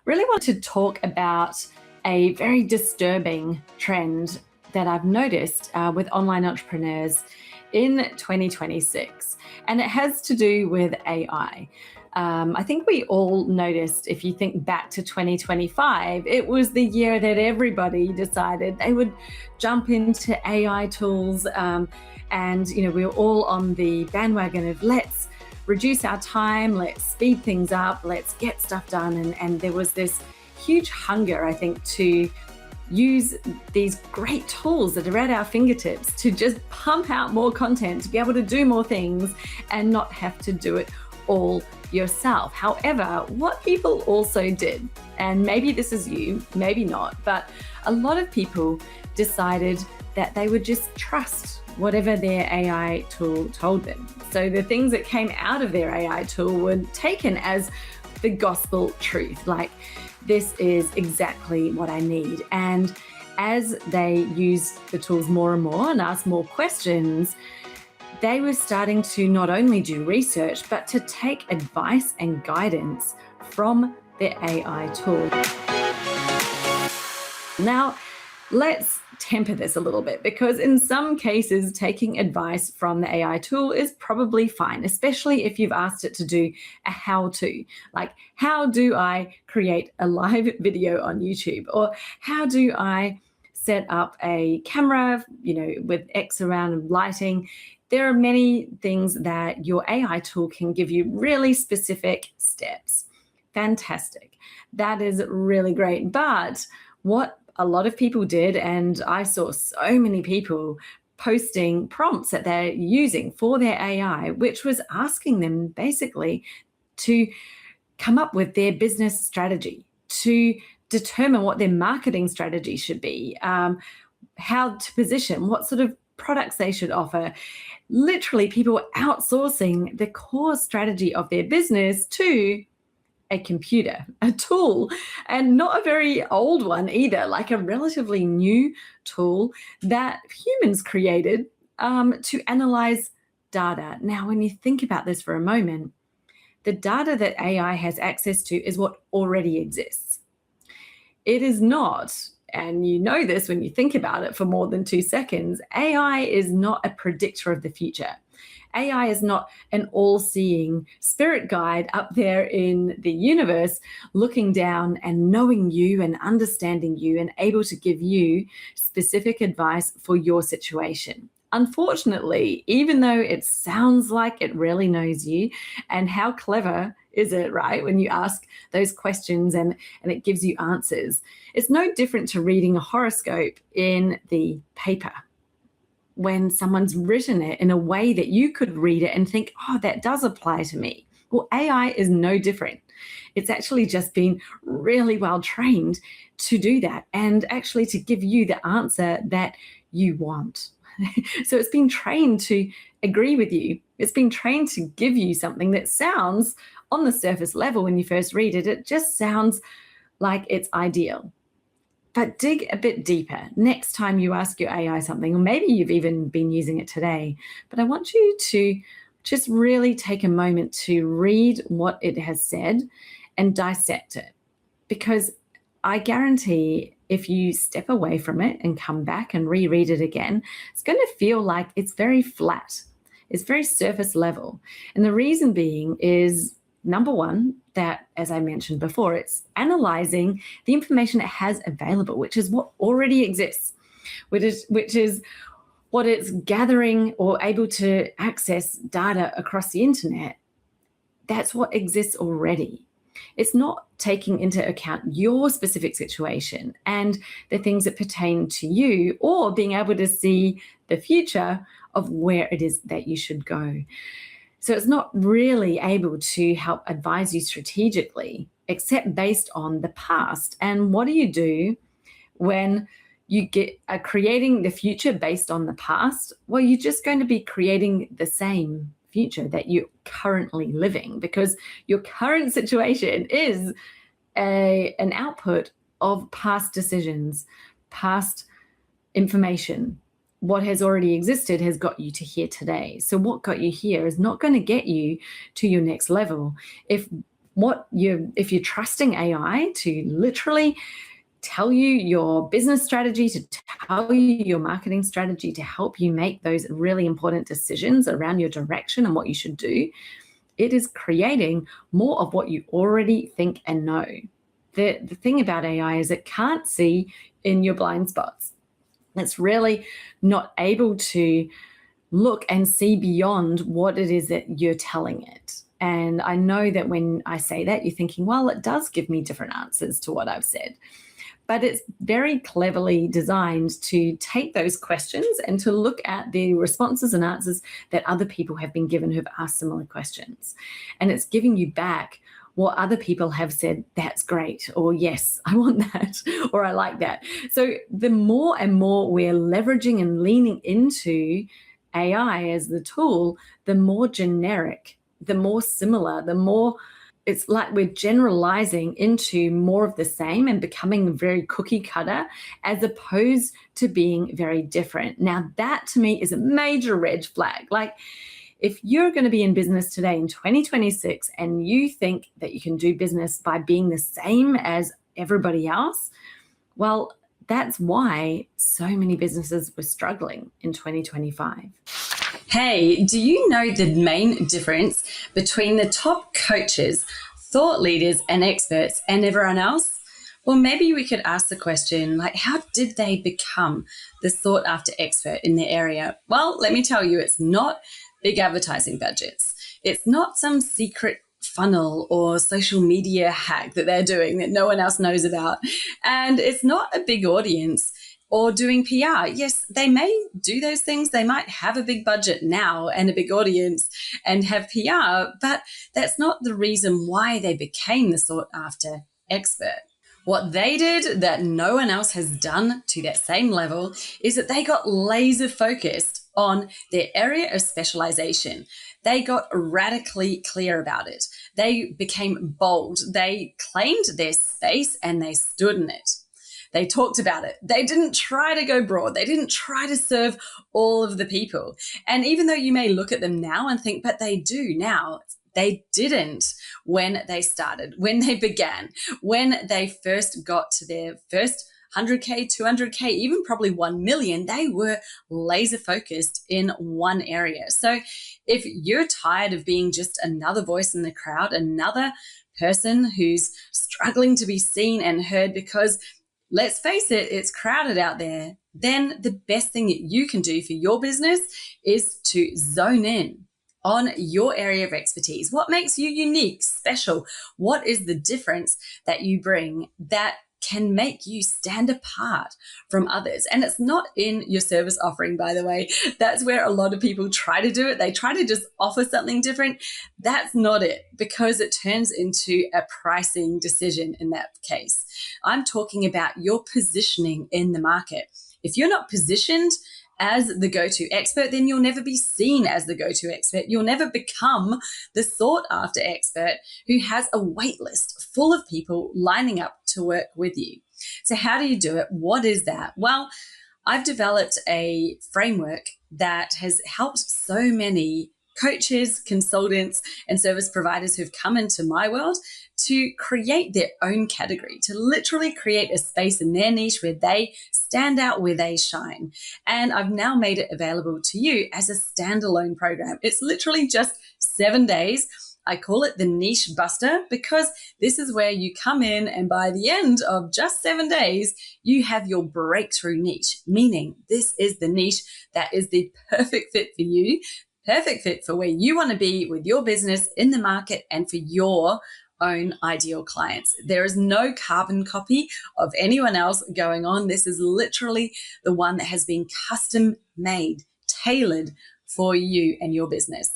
really want to talk about a very disturbing trend that I've noticed with online entrepreneurs in 2026, and it has to do with AI. I think we all noticed, if you think back to 2025, it was the year that everybody decided they would jump into AI tools, and we were all on the bandwagon of let's reduce our time, let's speed things up, let's get stuff done. And there was this huge hunger, I think, to use these great tools that are at our fingertips to just pump out more content, to be able to do more things and not have to do it all yourself. However, what people also did, and maybe this is you, maybe not, but a lot of people decided that they would just trust whatever their AI tool told them. So the things that came out of their AI tool were taken as the gospel truth, like this is exactly what I need. And as they used the tools more and more and asked more questions, they were starting to not only do research, but to take advice and guidance from their AI tool. Now, let's temper this a little bit, because in some cases, taking advice from the AI tool is probably fine, especially if you've asked it to do a how-to, like how do I create a live video on YouTube, or how do I set up a camera, with X amount lighting. There are many things that your AI tool can give you really specific steps. Fantastic. That is really great. But what a lot of people did, and I saw so many people posting prompts that they're using for their AI, which was asking them basically to come up with their business strategy, to determine what their marketing strategy should be, how to position, what sort of products they should offer. Literally, people were outsourcing the core strategy of their business to a computer, a tool, and not a very old one either, like a relatively new tool that humans created to analyze data. Now, when you think about this for a moment, the data that AI has access to is what already exists. It is not, and you know this when you think about it for more than 2 seconds, AI is not a predictor of the future. AI is not an all-seeing spirit guide up there in the universe looking down and knowing you and understanding you and able to give you specific advice for your situation. Unfortunately, even though it sounds like it really knows you, and how clever is it, right, when you ask those questions and it gives you answers, it's no different to reading a horoscope in the paper, when someone's written it in a way that you could read it and think, oh, that does apply to me. Well, AI is no different. It's actually just been really well trained to do that and actually to give you the answer that you want. So it's been trained to agree with you. It's been trained to give you something that sounds, on the surface level when you first read it, it just sounds like it's ideal. But dig a bit deeper next time you ask your AI something, or maybe you've even been using it today. But I want you to just really take a moment to read what it has said and dissect it. Because I guarantee if you step away from it and come back and reread it again, it's going to feel like it's very flat. It's very surface level. And the reason being is, number one, that, as I mentioned before, it's analyzing the information it has available, which is what already exists, which is what it's gathering or able to access data across the internet. That's what exists already. It's not taking into account your specific situation and the things that pertain to you, or being able to see the future of where it is that you should go. So it's not really able to help advise you strategically, except based on the past. And what do you do when you are creating the future based on the past? Well, you're just going to be creating the same future that you're currently living, because your current situation is an output of past decisions, past information. What has already existed has got you to here today. So what got you here is not going to get you to your next level. If if you're trusting AI to literally tell you your business strategy, to tell you your marketing strategy, to help you make those really important decisions around your direction and what you should do, it is creating more of what you already think and know. The thing about AI is it can't see in your blind spots. It's really not able to look and see beyond what it is that you're telling it. And I know that when I say that, you're thinking, well, it does give me different answers to what I've said. But it's very cleverly designed to take those questions and to look at the responses and answers that other people have been given who've asked similar questions. And it's giving you back what other people have said, that's great, or yes, I want that, or I like that. So the more and more we're leveraging and leaning into AI as the tool, the more generic, the more similar, the more it's like we're generalizing into more of the same and becoming very cookie cutter as opposed to being very different. Now, that to me is a major red flag. Like, if you're going to be in business today in 2026 and you think that you can do business by being the same as everybody else, well, that's why so many businesses were struggling in 2025. Hey, do you know the main difference between the top coaches, thought leaders, and experts and everyone else? Well, maybe we could ask the question, like, how did they become the sought after expert in their area? Well, let me tell you, it's not big advertising budgets. It's not some secret funnel or social media hack that they're doing that no one else knows about. And it's not a big audience or doing PR. Yes, they may do those things. They might have a big budget now and a big audience and have PR, but that's not the reason why they became the sought after expert. What they did that no one else has done to that same level is that they got laser focused on their area of specialization. They got radically clear about it. They became bold. They claimed their space and they stood in it. They talked about it. They didn't try to go broad. They didn't try to serve all of the people. And even though you may look at them now and think, but they do now, they didn't when they started, when they began, when they first got to their first 100K, 200K, even probably 1 million, they were laser focused in one area. So if you're tired of being just another voice in the crowd, another person who's struggling to be seen and heard because, let's face it, it's crowded out there, then the best thing that you can do for your business is to zone in on your area of expertise. What makes you unique, special? What is the difference that you bring that can make you stand apart from others? And it's not in your service offering, by the way. That's where a lot of people try to do it. They try to just offer something different. That's not it, because it turns into a pricing decision in that case. I'm talking about your positioning in the market. If you're not positioned as the go-to expert, then you'll never be seen as the go-to expert. You'll never become the sought after expert who has a wait list full of people lining up to work with you. So how do you do it? What is that? Well, I've developed a framework that has helped so many coaches, consultants, and service providers who've come into my world to create their own category, to literally create a space in their niche where they stand out, where they shine. And I've now made it available to you as a standalone program. It's literally just 7 days. I call it the Niche Buster because this is where you come in and by the end of just 7 days, you have your breakthrough niche, meaning this is the niche that is the perfect fit for you, perfect fit for where you want to be with your business in the market and for your own ideal clients. There is no carbon copy of anyone else going on. This is literally the one that has been custom made, tailored for you and your business.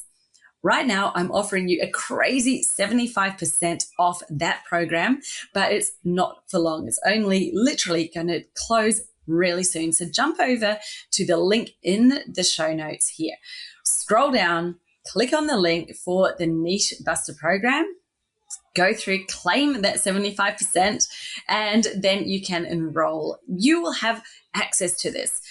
Right now, I'm offering you a crazy 75% off that program, but it's not for long. It's only literally going to close really soon. So jump over to the link in the show notes here. Scroll down, click on the link for the Niche Buster program. Go through, claim that 75%, and then you can enroll. You will have access to this.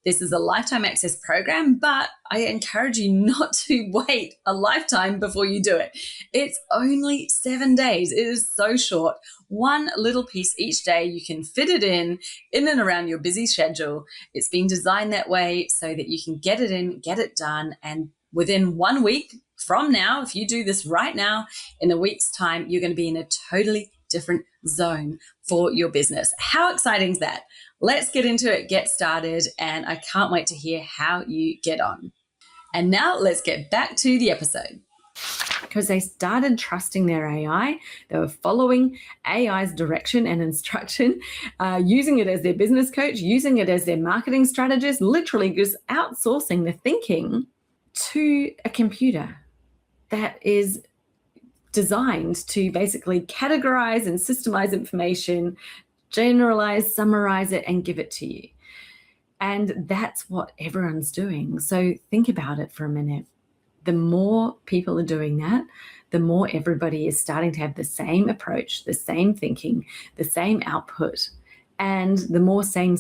This is a lifetime access program, but I encourage you not to wait a lifetime before you do it. It's only 7 days. It is so short. One little piece each day. You can fit it in and around your busy schedule. It's been designed that way so that you can get it in, get it done, and within 1 week from now, if you do this right now, in a week's time, you're going to be in a totally different zone for your business. How exciting is that? Let's get into it, get started, and I can't wait to hear how you get on. And now let's get back to the episode. Because they started trusting their AI. They were following AI's direction and instruction, using it as their business coach, using it as their marketing strategist, literally just outsourcing the thinking to a computer that is designed to basically categorize and systemize information, generalize, summarize it, and give it to you. And that's what everyone's doing. So think about it for a minute. The more people are doing that, the more everybody is starting to have the same approach, the same thinking, the same output. And the more same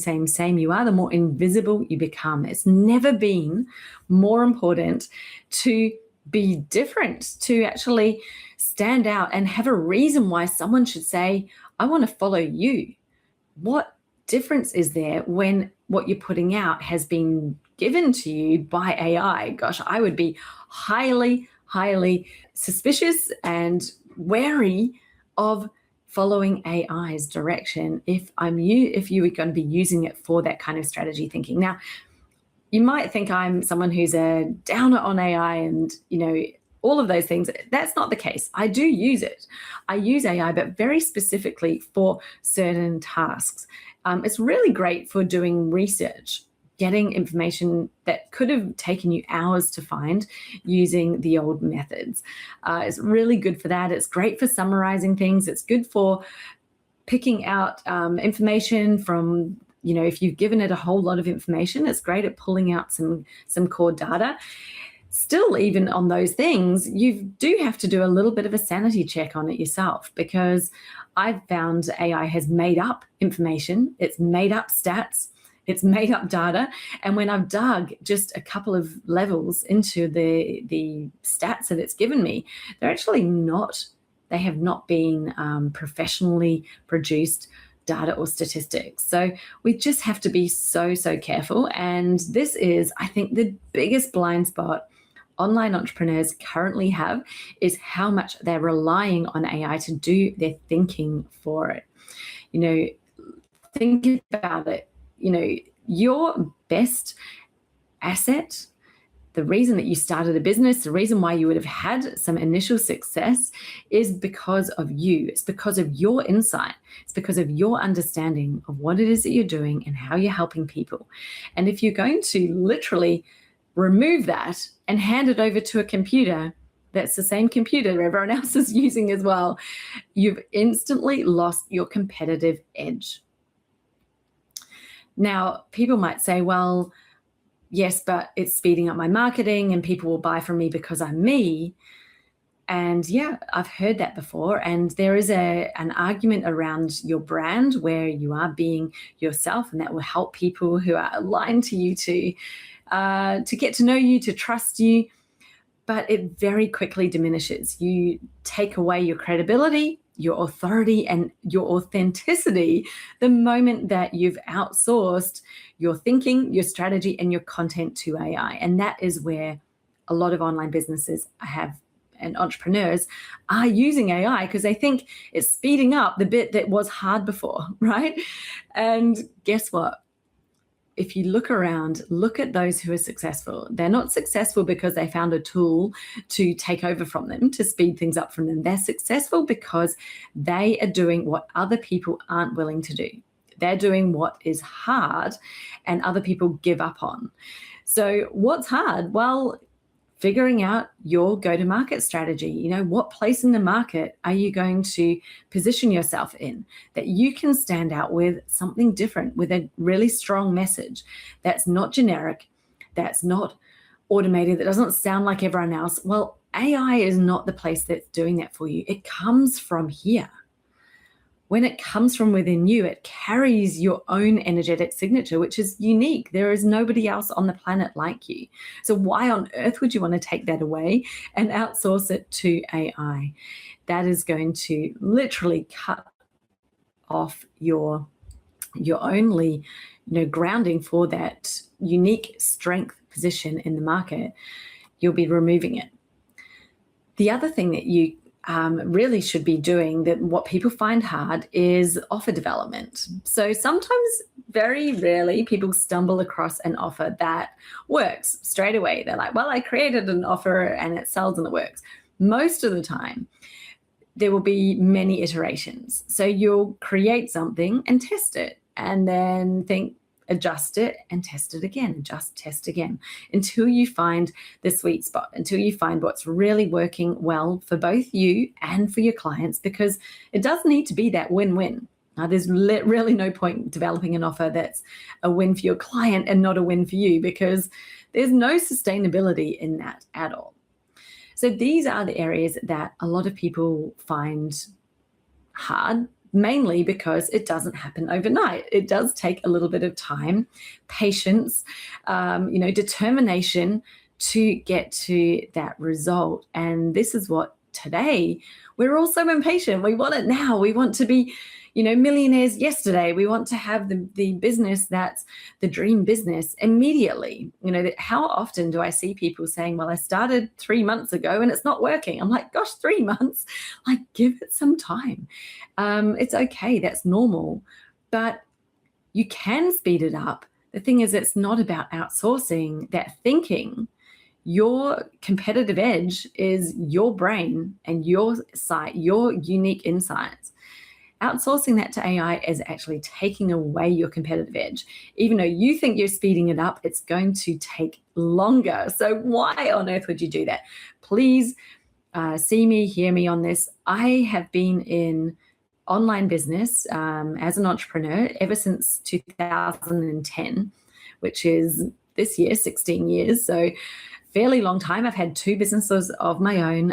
you are, the more invisible you become. It's never been more important to be different, to actually stand out and have a reason why someone should say, I want to follow you. What difference is there when what you're putting out has been given to you by AI? Gosh, I would be highly, highly suspicious and wary of following AI's direction if you were going to be using it for that kind of strategy thinking. Now, you might think I'm someone who's a downer on AI and, all of those things. That's not the case. I do use it. I use AI, but very specifically for certain tasks. It's really great for doing research, getting information that could have taken you hours to find using the old methods. It's really good for that. It's great for summarizing things. It's good for picking out information from, if you've given it a whole lot of information. It's great at pulling out some core data. Still, even on those things, you do have to do a little bit of a sanity check on it yourself, because I've found AI has made up information. It's made up stats. It's made up data. And when I've dug just a couple of levels into the stats that it's given me, they have not been professionally produced data or statistics. So we just have to be so careful. And this is, I think, the biggest blind spot online entrepreneurs currently have, is how much they're relying on AI to do their thinking for it. Think about it. Your best asset, the reason that you started a business, the reason why you would have had some initial success, is because of you. It's because of your insight. It's because of your understanding of what it is that you're doing and how you're helping people. And if you're going to literally remove that and hand it over to a computer that's the same computer everyone else is using as well, you've instantly lost your competitive edge. Now, people might say, well, yes, but it's speeding up my marketing and people will buy from me because I'm me. And yeah, I've heard that before. And there is an argument around your brand where you are being yourself, and that will help people who are aligned to you to get to know you, to trust you. But it very quickly diminishes. You take away your credibility, your authority, and your authenticity the moment that you've outsourced your thinking, your strategy, and your content to AI. And that is where a lot of online businesses have, and entrepreneurs are using AI, because they think it's speeding up the bit that was hard before, right? And guess what? If you look around, look at those who are successful. They're not successful because they found a tool to take over from them, to speed things up from them. They're successful because they are doing what other people aren't willing to do. They're doing what is hard and other people give up on. So what's hard? Well, figuring out your go-to-market strategy. What place in the market are you going to position yourself in that you can stand out with something different, with a really strong message that's not generic, that's not automated, that doesn't sound like everyone else? Well, AI is not the place that's doing that for you. It comes from here. when it comes from within you, it carries your own energetic signature, which is unique. There is nobody else on the planet like you. So why on earth would you want to take that away and outsource it to AI? That is going to literally cut off your only grounding for that unique strength position in the market. You'll be removing it. The other thing that you really should be doing, that what people find hard, is offer development. So sometimes, very rarely, people stumble across an offer that works straight away. They're like, well, I created an offer and it sells and it works. Most of the time, there will be many iterations. So you'll create something and test it, and then adjust it and test it again, test again, until you find the sweet spot, until you find what's really working well for both you and for your clients, because it does need to be that win-win. Now, there's really no point developing an offer that's a win for your client and not a win for you, because there's no sustainability in that at all. So these are the areas that a lot of people find hard, mainly because it doesn't happen overnight. It does take a little bit of time, patience, determination to get to that result. And this is what today, we're all so impatient. We want it now. We want to be, millionaires yesterday. We want to have the business that's the dream business immediately. How often do I see people saying, well, I started 3 months ago and it's not working? I'm like, gosh, 3 months? Like, give it some time. It's okay. That's normal. But you can speed it up. The thing is, it's not about outsourcing that thinking. Your competitive edge is your brain and your sight, your unique insights. Outsourcing that to AI is actually taking away your competitive edge. Even though you think you're speeding it up, it's going to take longer. So why on earth would you do that? Please see me, hear me on this. I have been in online business as an entrepreneur ever since 2010, which is this year, 16 years. So fairly long time. I've had 2 businesses of my own.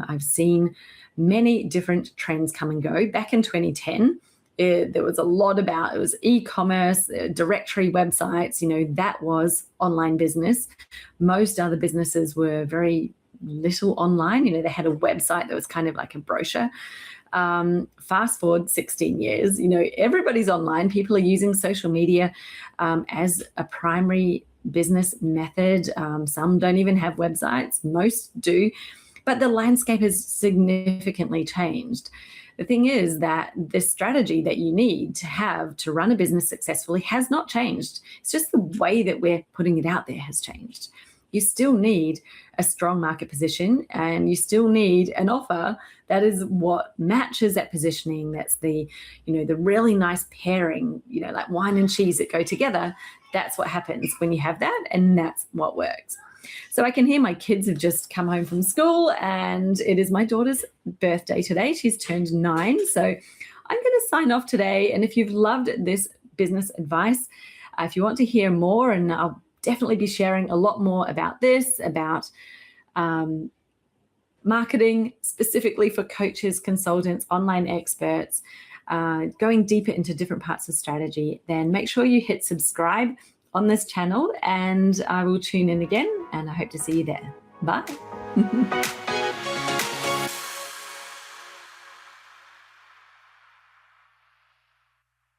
I've seen many different trends come and go. Back in 2010, there was a lot about, it was e-commerce, directory websites, that was online business. Most other businesses were very little online. They had a website that was kind of like a brochure. Fast forward 16 years, everybody's online. People are using social media as a primary business method. Some don't even have websites. Most do. But the landscape has significantly changed. The thing is that the strategy that you need to have to run a business successfully has not changed. It's just the way that we're putting it out there has changed. You still need a strong market position, and you still need an offer that is what matches that positioning. That's the really nice pairing, like wine and cheese that go together. That's what happens when you have that, and that's what works. So I can hear my kids have just come home from school, and it is my daughter's birthday today. She's turned 9. So I'm going to sign off today. And if you've loved this business advice, if you want to hear more, and I'll definitely be sharing a lot more about this, about marketing specifically for coaches, consultants, online experts, going deeper into different parts of strategy, then make sure you hit subscribe on this channel, and I will tune in again, and I hope to see you there. Bye.